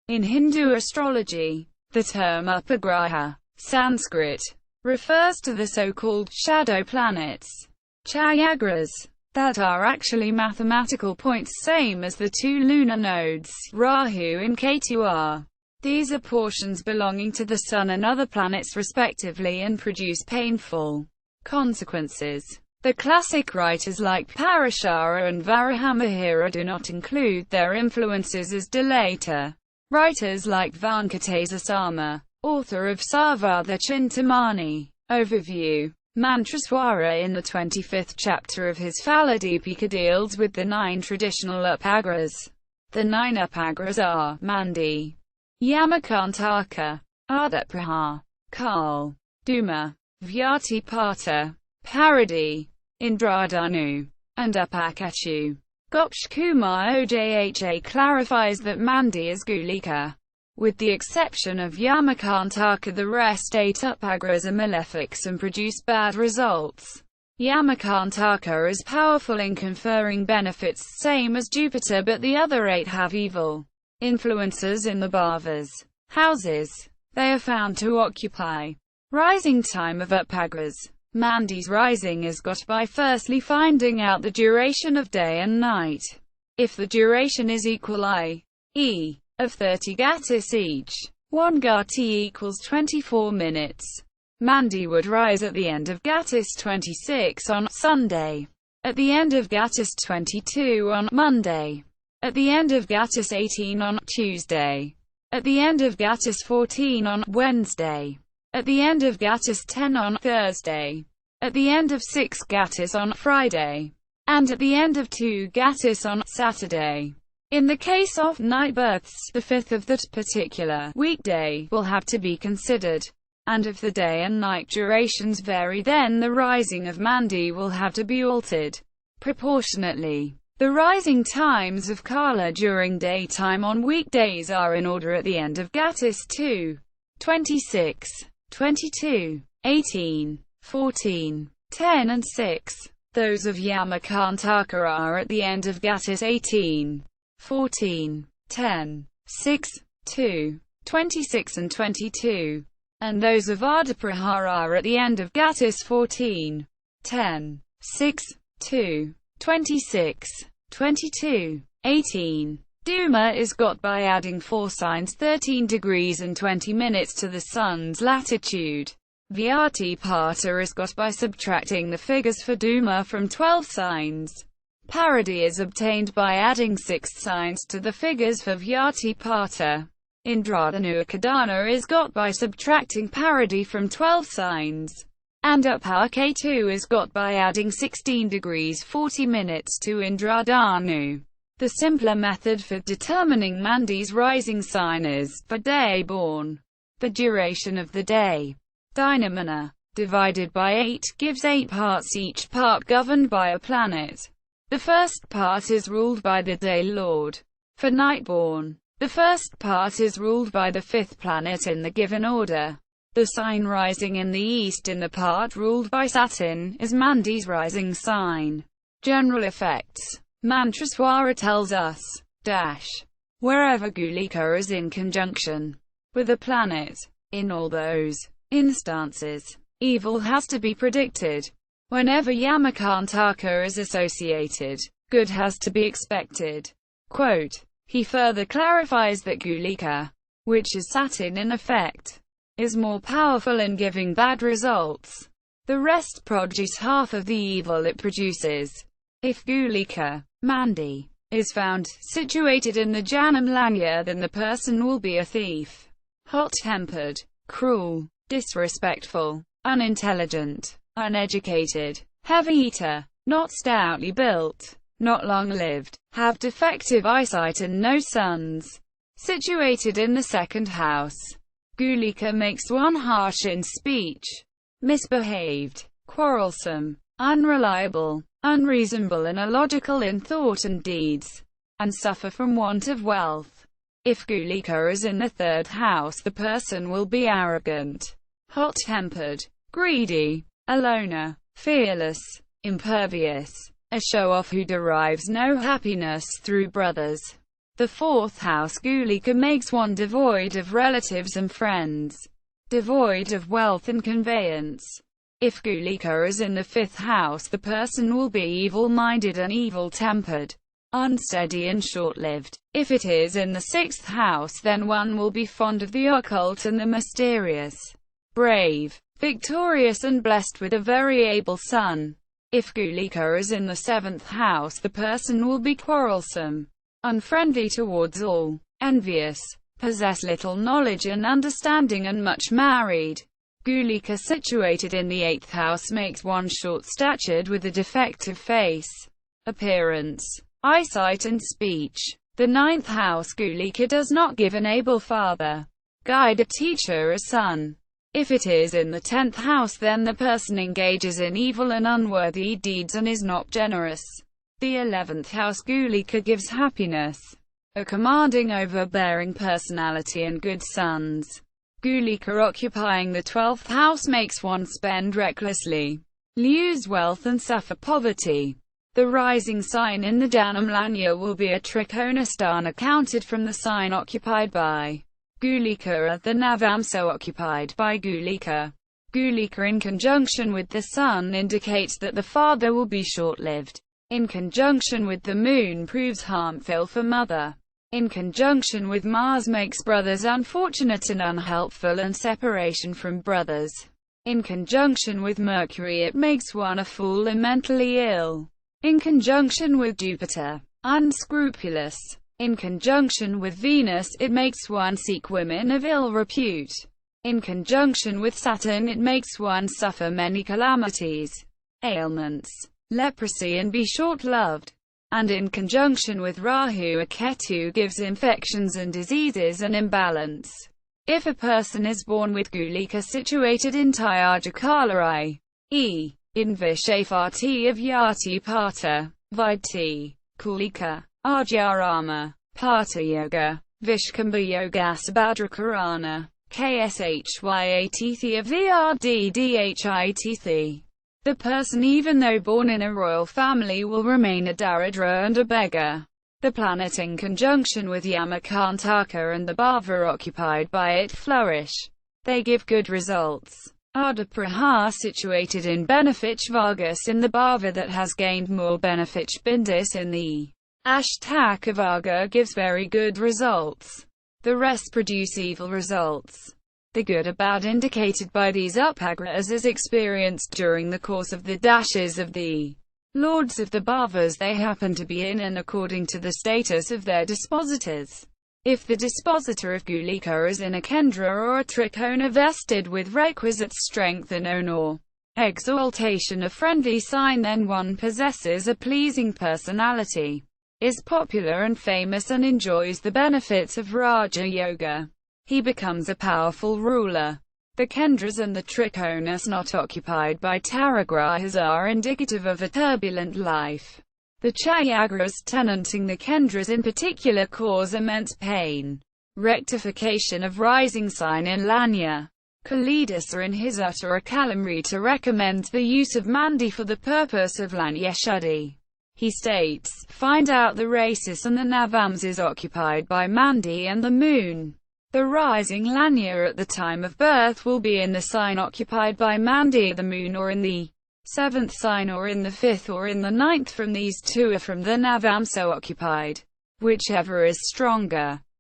In Hindu astrology, the term Upagraha, Sanskrit, refers to the so-called shadow planets, chayagrahas, that are actually mathematical points same as the two lunar nodes, Rahu and Ketu are. These are portions belonging to the Sun and other planets respectively and produce painful consequences. The classic writers like Parashara and Varahamihira do not include their influences, as do later writers like Vankatesa Sarma, author of Sarvartha Chintamani. Overview. Mantraswara in the 25th chapter of his Phaladipika deals with the 9 traditional upagrahas. The 9 upagrahas are Mandi, Yamakantaka, Ardhapraha, Kal, Duma, Vyatipata, Paradi, Indradanu, and Upaketu. Gopsh Kumar Ojha clarifies that Mandi is Gulika. With the exception of Yamakantaka, the rest 8 upagrahas are malefics and produce bad results. Yamakantaka is powerful in conferring benefits same as Jupiter, but the other 8 have evil influences in the bhavas, houses, they are found to occupy. Rising time of upagrahas. Mandi's rising is got by firstly finding out the duration of day and night. If the duration is equal i.e. of 30 gatis each, 1 gati equals 24 minutes. Mandi would rise at the end of gatis 26 on Sunday, at the end of gatis 22 on Monday, at the end of gatis 18 on Tuesday, at the end of gatis 14 on Wednesday, at the end of gatis 10 on Thursday, at the end of 6 gatis on Friday, and at the end of 2 gatis on Saturday. In the case of night births, the 5th of that particular weekday will have to be considered, and if the day and night durations vary, then the rising of Mandi will have to be altered proportionately. The rising times of Kala during daytime on weekdays are in order at the end of gatis 2, 26, 22, 18, 14, 10 and 6. Those of Yamakantaka are at the end of gatis 18, 14, 10, 6, 2, 26 and 22. And those of Ardhapraha are at the end of gatis 14, 10, 6, 2, 26, 22, 18. Duma is got by adding 4 signs 13 degrees and 20 minutes to the Sun's latitude. Vyatipata is got by subtracting the figures for Duma from 12 signs. Paradi is obtained by adding 6 signs to the figures for Vyatipata. Indradanu is got by subtracting Paradi from 12 signs. And Upaketu is got by adding 16 degrees 40 minutes to Indradanu. The simpler method for determining Mandi's rising sign is, for day born, the duration of the day, Dynamana, divided by 8, gives 8 parts, each part governed by a planet. The first part is ruled by the day lord. For night born, the first part is ruled by the 5th planet in the given order. The sign rising in the east in the part ruled by Saturn is Mandi's rising sign. General effects. Mantraswara tells us, wherever Gulika is in conjunction with a planet, in all those instances, evil has to be predicted. Whenever Yamakantaka is associated, good has to be expected. Quote, he further clarifies that Gulika, which is Saturn in effect, is more powerful in giving bad results. The rest produce half of the evil it produces. If Gulika, Mandi, is found situated in the Janam Lanya, then the person will be a thief, hot-tempered, cruel, disrespectful, unintelligent, uneducated, heavy eater, not stoutly built, not long-lived, have defective eyesight and no sons. Situated in the 2nd house, Gulika makes one harsh in speech, misbehaved, quarrelsome, unreliable, unreasonable and illogical in thought and deeds, and suffer from want of wealth. If Gulika is in the 3rd house, the person will be arrogant, hot-tempered, greedy, a loner, fearless, impervious, a show-off who derives no happiness through brothers. The 4th house Gulika makes one devoid of relatives and friends, devoid of wealth and conveyance. If Gulika is in the 5th house, the person will be evil-minded and evil-tempered, unsteady and short-lived. If it is in the 6th house, then one will be fond of the occult and the mysterious, brave, victorious and blessed with a very able son. If Gulika is in the 7th house, the person will be quarrelsome, unfriendly towards all, envious, possess little knowledge and understanding and much married. Gulika situated in the 8th house makes one short-statured with a defective face, appearance, eyesight and speech. The 9th house Gulika does not give an able father, guide or teacher a son. If it is in the 10th house, then the person engages in evil and unworthy deeds and is not generous. The 11th house Gulika gives happiness, a commanding, overbearing personality and good sons. Gulika occupying the 12th house makes one spend recklessly, lose wealth and suffer poverty. The rising sign in the Janam Lagna will be a Trikonasthana counted from the sign occupied by Gulika, the Navamsa occupied by Gulika. Gulika in conjunction with the sun indicates that the father will be short-lived. In conjunction with the moon proves harmful for mother. In conjunction with Mars makes brothers unfortunate and unhelpful and separation from brothers. In conjunction with Mercury it makes one a fool and mentally ill. In conjunction with Jupiter, unscrupulous. In conjunction with Venus it makes one seek women of ill repute. In conjunction with Saturn it makes one suffer many calamities, ailments, leprosy and be short-lived. And in conjunction with Rahu or Ketu gives infections and diseases and imbalance. If a person is born with Gulika situated in Tyajakala i.e. in Vishafati of Yati Pata, Vidti, Kulika, Adyarama, Pata Yoga, Vishkamba Yoga Sabhadrakarana, Kshyaatithi of Vrdhdhithi. The person, even though born in a royal family, will remain a daridra and a beggar. The planet in conjunction with Yamakantaka and the Bhava occupied by it flourish. They give good results. Ardhapraha situated in Benefic Vargas in the Bhava that has gained more Benefic Bindis in the Ashtaka Varga gives very good results. The rest produce evil results. The good or bad indicated by these Upagrahas is experienced during the course of the dashes of the lords of the bhavas they happen to be in and according to the status of their dispositors. If the dispositor of Gulika is in a Kendra or a Trikona vested with requisite strength and honor, exaltation, a friendly sign, then one possesses a pleasing personality, is popular and famous and enjoys the benefits of Raja Yoga. He becomes a powerful ruler. The Kendras and the Trikonas not occupied by chayagrahas are indicative of a turbulent life. The chayagrahas tenanting the Kendras in particular cause immense pain. Rectification of rising sign in Lagna. Kalidasa in his Uttara Kalamrita recommends the use of Mandi for the purpose of Lagna Shuddhi. He states, find out the races and the Navamsas occupied by Mandi and the moon. The rising Lagna at the time of birth will be in the sign occupied by Mandi, the moon, or in the 7th sign, or in the 5th, or in the 9th. From these two, or from the Navamsa occupied, whichever is stronger.